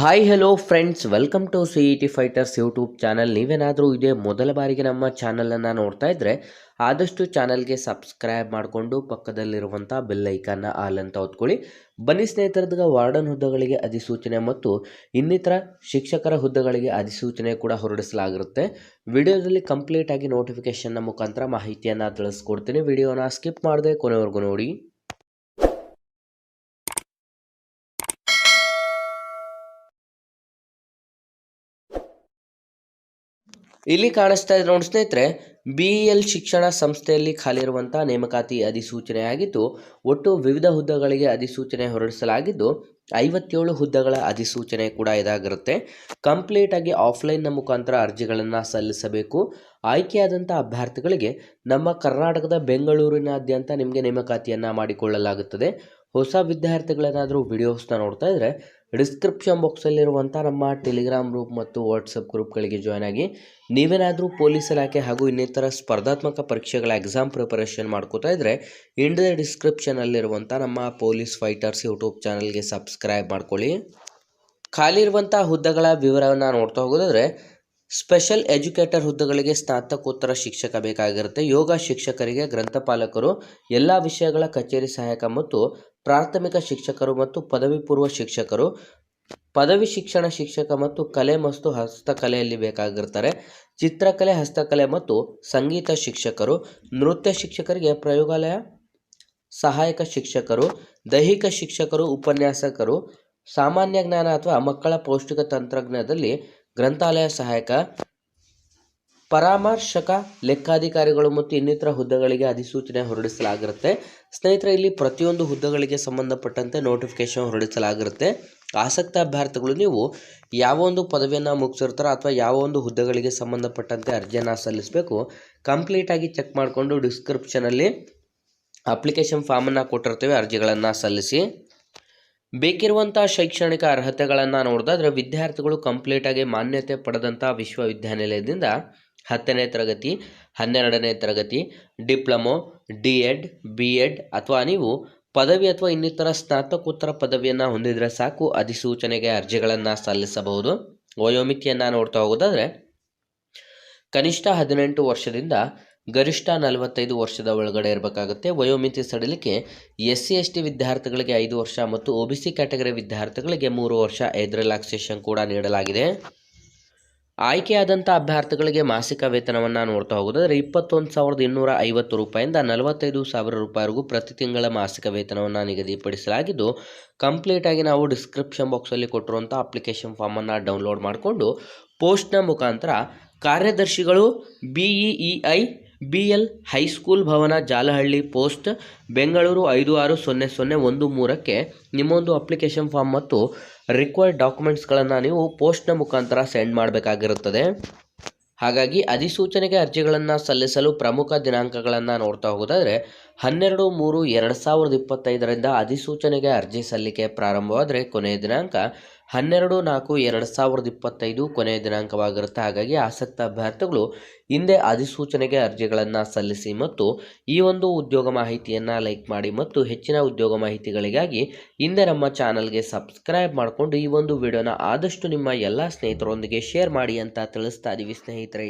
Hi hello friends, welcome to C E T fighters YouTube channel. ನೀವೇನಾದರೂ ಇದೇ ಮೊದಲ ಬಾರಿಗೆ ನಮ್ಮ ಚಾನಲನ್ನು ನೋಡ್ತಾ ಇದ್ದರೆ ಆದಷ್ಟು ಚಾನಲ್ಗೆ ಸಬ್ಸ್ಕ್ರೈಬ್ ಮಾಡಿಕೊಂಡು ಪಕ್ಕದಲ್ಲಿರುವಂಥ ಬೆಲ್ ಐಕಾನ್ನ ಆಲ್ ಅಂತ ಹೊತ್ಕೊಳ್ಳಿ. ಬನ್ನಿ ಸ್ನೇಹಿತರದಾಗ ವಾರ್ಡನ್ ಹುದ್ದೆಗಳಿಗೆ ಅಧಿಸೂಚನೆ ಮತ್ತು ಇನ್ನಿತರ ಶಿಕ್ಷಕರ ಹುದ್ದೆಗಳಿಗೆ ಅಧಿಸೂಚನೆ ಕೂಡ ಹೊರಡಿಸಲಾಗಿರುತ್ತೆ. ವಿಡಿಯೋದಲ್ಲಿ ಕಂಪ್ಲೀಟ್ ಆಗಿ ನೋಟಿಫಿಕೇಶನ್ನ ಮುಖಾಂತರ ಮಾಹಿತಿಯನ್ನು ತಿಳಿಸ್ಕೊಡ್ತೀನಿ. ವಿಡಿಯೋನ ಸ್ಕಿಪ್ ಮಾಡದೆ ಕೊನೆವರೆಗೂ ನೋಡಿ. ಇಲ್ಲಿ ಕಾಣಿಸ್ತಾ ಇದೆ ನೋಡಿ ಸ್ನೇಹಿತರೆ, BEL ಶಿಕ್ಷಣ ಸಂಸ್ಥೆಯಲ್ಲಿ ಖಾಲಿ ಇರುವಂಥ ನೇಮಕಾತಿ ಅಧಿಸೂಚನೆ ಆಗಿದ್ದು, ಒಟ್ಟು ವಿವಿಧ ಹುದ್ದೆಗಳಿಗೆ ಅಧಿಸೂಚನೆ ಹೊರಡಿಸಲಾಗಿದ್ದು 57 ಹುದ್ದೆಗಳ ಅಧಿಸೂಚನೆ ಕೂಡ ಇದಾಗಿರುತ್ತೆ. ಕಂಪ್ಲೀಟ್ ಆಗಿ ಆಫ್ಲೈನ್ನ ಮುಖಾಂತರ ಅರ್ಜಿಗಳನ್ನು ಸಲ್ಲಿಸಬೇಕು. ಆಯ್ಕೆಯಾದಂಥ ಅಭ್ಯರ್ಥಿಗಳಿಗೆ ನಮ್ಮ ಕರ್ನಾಟಕದ ಬೆಂಗಳೂರಿನಾದ್ಯಂತ ನಿಮಗೆ ನೇಮಕಾತಿಯನ್ನು ಮಾಡಿಕೊಳ್ಳಲಾಗುತ್ತದೆ. ಹೊಸ ವಿದ್ಯಾರ್ಥಿಗಳೇನಾದರೂ ವಿಡಿಯೋಸ್ನ ನೋಡ್ತಾ ಇದ್ದರೆ ಡಿಸ್ಕ್ರಿಪ್ಷನ್ ಬಾಕ್ಸಲ್ಲಿರುವಂಥ ನಮ್ಮ ಟೆಲಿಗ್ರಾಮ್ ಗ್ರೂಪ್ ಮತ್ತು ವಾಟ್ಸಪ್ ಗ್ರೂಪ್ಗಳಿಗೆ ಜಾಯ್ನ್ ಆಗಿ. ನೀವೇನಾದರೂ ಪೊಲೀಸ್ ಇಲಾಖೆ ಹಾಗೂ ಇನ್ನಿತರ ಸ್ಪರ್ಧಾತ್ಮಕ ಪರೀಕ್ಷೆಗಳ ಎಕ್ಸಾಮ್ ಪ್ರಿಪರೇಷನ್ ಮಾಡ್ಕೋತಾ ಇದ್ದರೆ ಇಂಡಿಯಾ ಡಿಸ್ಕ್ರಿಪ್ಷನಲ್ಲಿರುವಂಥ ನಮ್ಮ ಪೊಲೀಸ್ ಫೈಟರ್ಸ್ ಯೂಟ್ಯೂಬ್ ಚಾನಲ್ಗೆ ಸಬ್ಸ್ಕ್ರೈಬ್ ಮಾಡ್ಕೊಳ್ಳಿ. ಖಾಲಿ ಇರುವಂಥ ಹುದ್ದೆಗಳ ವಿವರವನ್ನು ನೋಡ್ತಾ ಹೋಗೋದಾದರೆ, ಸ್ಪೆಷಲ್ ಎಜುಕೇಟರ್ ಹುದ್ದೆಗಳಿಗೆ ಸ್ನಾತಕೋತ್ತರ ಶಿಕ್ಷಕ ಬೇಕಾಗಿರುತ್ತೆ. ಯೋಗ ಶಿಕ್ಷಕರಿಗೆ ಗ್ರಂಥಪಾಲಕರು, ಎಲ್ಲ ವಿಷಯಗಳ ಕಚೇರಿ ಸಹಾಯಕ ಮತ್ತು ಪ್ರಾಥಮಿಕ ಶಿಕ್ಷಕರು ಮತ್ತು ಪದವಿ ಪೂರ್ವ ಶಿಕ್ಷಕರು, ಪದವಿ ಶಿಕ್ಷಣ ಶಿಕ್ಷಕ ಮತ್ತು ಕಲೆ ಮತ್ತು ಹಸ್ತಕಲೆಯಲ್ಲಿ ಬೇಕಾಗಿರ್ತಾರೆ. ಚಿತ್ರಕಲೆ, ಹಸ್ತಕಲೆ ಮತ್ತು ಸಂಗೀತ ಶಿಕ್ಷಕರು, ನೃತ್ಯ ಶಿಕ್ಷಕರಿಗೆ ಪ್ರಯೋಗಾಲಯ ಸಹಾಯಕ ಶಿಕ್ಷಕರು, ದೈಹಿಕ ಶಿಕ್ಷಕರು, ಉಪನ್ಯಾಸಕರು, ಸಾಮಾನ್ಯ ಜ್ಞಾನ ಅಥವಾ ಮಕ್ಕಳ ಪೌಷ್ಟಿಕ ತಂತ್ರಜ್ಞಾನದಲ್ಲಿ ಗ್ರಂಥಾಲಯ ಸಹಾಯಕ, ಪರಾಮರ್ಶಕ, ಲೆಕ್ಕಾಧಿಕಾರಿಗಳು ಮತ್ತು ಇನ್ನಿತರ ಹುದ್ದೆಗಳಿಗೆ ಅಧಿಸೂಚನೆ ಹೊರಡಿಸಲಾಗಿರುತ್ತೆ. ಸ್ನೇಹಿತರೆ, ಇಲ್ಲಿ ಪ್ರತಿಯೊಂದು ಹುದ್ದೆಗಳಿಗೆ ಸಂಬಂಧಪಟ್ಟಂತೆ ನೋಟಿಫಿಕೇಶನ್ ಹೊರಡಿಸಲಾಗಿರುತ್ತೆ. ಆಸಕ್ತ ಅಭ್ಯರ್ಥಿಗಳು ನೀವು ಯಾವ ಒಂದು ಪದವಿಯನ್ನು ಮುಗಿಸಿರ್ತಾರೋ ಅಥವಾ ಯಾವ ಒಂದು ಹುದ್ದೆಗಳಿಗೆ ಸಂಬಂಧಪಟ್ಟಂತೆ ಅರ್ಜಿಯನ್ನು ಸಲ್ಲಿಸಬೇಕು ಕಂಪ್ಲೀಟಾಗಿ ಚೆಕ್ ಮಾಡಿಕೊಂಡು ಡಿಸ್ಕ್ರಿಪ್ಷನಲ್ಲಿ ಅಪ್ಲಿಕೇಶನ್ ಫಾರ್ಮನ್ನು ಕೊಟ್ಟಿರ್ತೇವೆ, ಅರ್ಜಿಗಳನ್ನು ಸಲ್ಲಿಸಿ. ಬೇಕಿರುವಂಥ ಶೈಕ್ಷಣಿಕ ಅರ್ಹತೆಗಳನ್ನು ನೋಡಿದ್ರೆ ವಿದ್ಯಾರ್ಥಿಗಳು ಕಂಪ್ಲೀಟಾಗಿ ಮಾನ್ಯತೆ ಪಡೆದಂಥ ವಿಶ್ವವಿದ್ಯಾನಿಲಯದಿಂದ 10ನೇ ತರಗತಿ, 12ನೇ ತರಗತಿ, ಡಿಪ್ಲೊಮೊ, DEd, BEd ಅಥವಾ ನೀವು ಪದವಿ ಅಥವಾ ಇನ್ನಿತರ ಸ್ನಾತಕೋತ್ತರ ಪದವಿಯನ್ನು ಹೊಂದಿದರೆ ಸಾಕು ಅಧಿಸೂಚನೆಗೆ ಅರ್ಜಿಗಳನ್ನು ಸಲ್ಲಿಸಬಹುದು. ವಯೋಮಿತಿಯನ್ನು ನೋಡ್ತಾ ಹೋಗೋದಾದರೆ ಕನಿಷ್ಠ 18 ವರ್ಷದಿಂದ ಗರಿಷ್ಠ 45 ವರ್ಷದ ಒಳಗಡೆ ಇರಬೇಕಾಗುತ್ತೆ. ವಯೋಮಿತಿ ಸಡಿಲಿಕೆ SC/ST ವಿದ್ಯಾರ್ಥಿಗಳಿಗೆ 5 ವರ್ಷ ಮತ್ತು OBC ಕ್ಯಾಟಗರಿ ವಿದ್ಯಾರ್ಥಿಗಳಿಗೆ 3 ವರ್ಷ ಏಜ್ ರಿಲ್ಯಾಕ್ಸೇಷನ್ ಕೂಡ ನೀಡಲಾಗಿದೆ. ಆಯ್ಕೆಯಾದಂಥ ಅಭ್ಯರ್ಥಿಗಳಿಗೆ ಮಾಸಿಕ ವೇತನವನ್ನು ನೋಡ್ತಾ ಹೋಗೋದಾದರೆ 21,250 ರೂಪಾಯಿಂದ 45,000 ರೂಪಾಯಿವರೆಗೂ ಪ್ರತಿ ತಿಂಗಳ ಮಾಸಿಕ ವೇತನವನ್ನು ನಿಗದಿಪಡಿಸಲಾಗಿದ್ದು, ಕಂಪ್ಲೀಟಾಗಿ ನಾವು ಡಿಸ್ಕ್ರಿಪ್ಷನ್ ಬಾಕ್ಸಲ್ಲಿ ಕೊಟ್ಟಿರುವಂಥ ಅಪ್ಲಿಕೇಶನ್ ಫಾರ್ಮನ್ನು ಡೌನ್ಲೋಡ್ ಮಾಡಿಕೊಂಡು ಪೋಸ್ಟ್ನ ಮುಖಾಂತರ ಕಾರ್ಯದರ್ಶಿಗಳು BEEI BL ಹೈಸ್ಕೂಲ್ ಭವನ, ಜಾಲಹಳ್ಳಿ ಪೋಸ್ಟ್, ಬೆಂಗಳೂರು 560013ಕ್ಕೆ ನಿಮ್ಮೊಂದು ಅಪ್ಲಿಕೇಶನ್ ಫಾರ್ಮ್ ಮತ್ತು ರಿಕ್ವೈರ್ಡ್ ಡಾಕ್ಯುಮೆಂಟ್ಸ್ಗಳನ್ನು ನೀವು ಪೋಸ್ಟ್ನ ಮುಖಾಂತರ ಸೆಂಡ್ ಮಾಡಬೇಕಾಗಿರುತ್ತದೆ. ಹಾಗಾಗಿ ಅಧಿಸೂಚನೆಗೆ ಅರ್ಜಿಗಳನ್ನು ಸಲ್ಲಿಸಲು ಪ್ರಮುಖ ದಿನಾಂಕಗಳನ್ನು ನೋಡ್ತಾ ಹೋಗೋದಾದರೆ 12/3/2025ರಿಂದ ಅಧಿಸೂಚನೆಗೆ ಅರ್ಜಿ ಸಲ್ಲಿಕೆ ಪ್ರಾರಂಭವಾದರೆ ಕೊನೆಯ ದಿನಾಂಕ 12/4/2025 ಕೊನೆಯ ದಿನಾಂಕವಾಗಿರುತ್ತೆ. ಹಾಗಾಗಿ ಆಸಕ್ತ ಅಭ್ಯರ್ಥಿಗಳು ಹಿಂದೆ ಅಧಿಸೂಚನೆಗೆ ಅರ್ಜಿಗಳನ್ನು ಸಲ್ಲಿಸಿ ಮತ್ತು ಈ ಒಂದು ಉದ್ಯೋಗ ಮಾಹಿತಿಯನ್ನು ಲೈಕ್ ಮಾಡಿ ಮತ್ತು ಹೆಚ್ಚಿನ ಉದ್ಯೋಗ ಮಾಹಿತಿಗಳಿಗಾಗಿ ಹಿಂದೆ ನಮ್ಮ ಚಾನಲ್ಗೆ ಸಬ್ಸ್ಕ್ರೈಬ್ ಮಾಡಿಕೊಂಡು ಈ ಒಂದು ವಿಡಿಯೋನ ಆದಷ್ಟು ನಿಮ್ಮ ಎಲ್ಲ ಸ್ನೇಹಿತರೊಂದಿಗೆ ಶೇರ್ ಮಾಡಿ ಅಂತ ತಿಳಿಸ್ತಾ ಇದ್ದೀವಿ ಸ್ನೇಹಿತರೆ.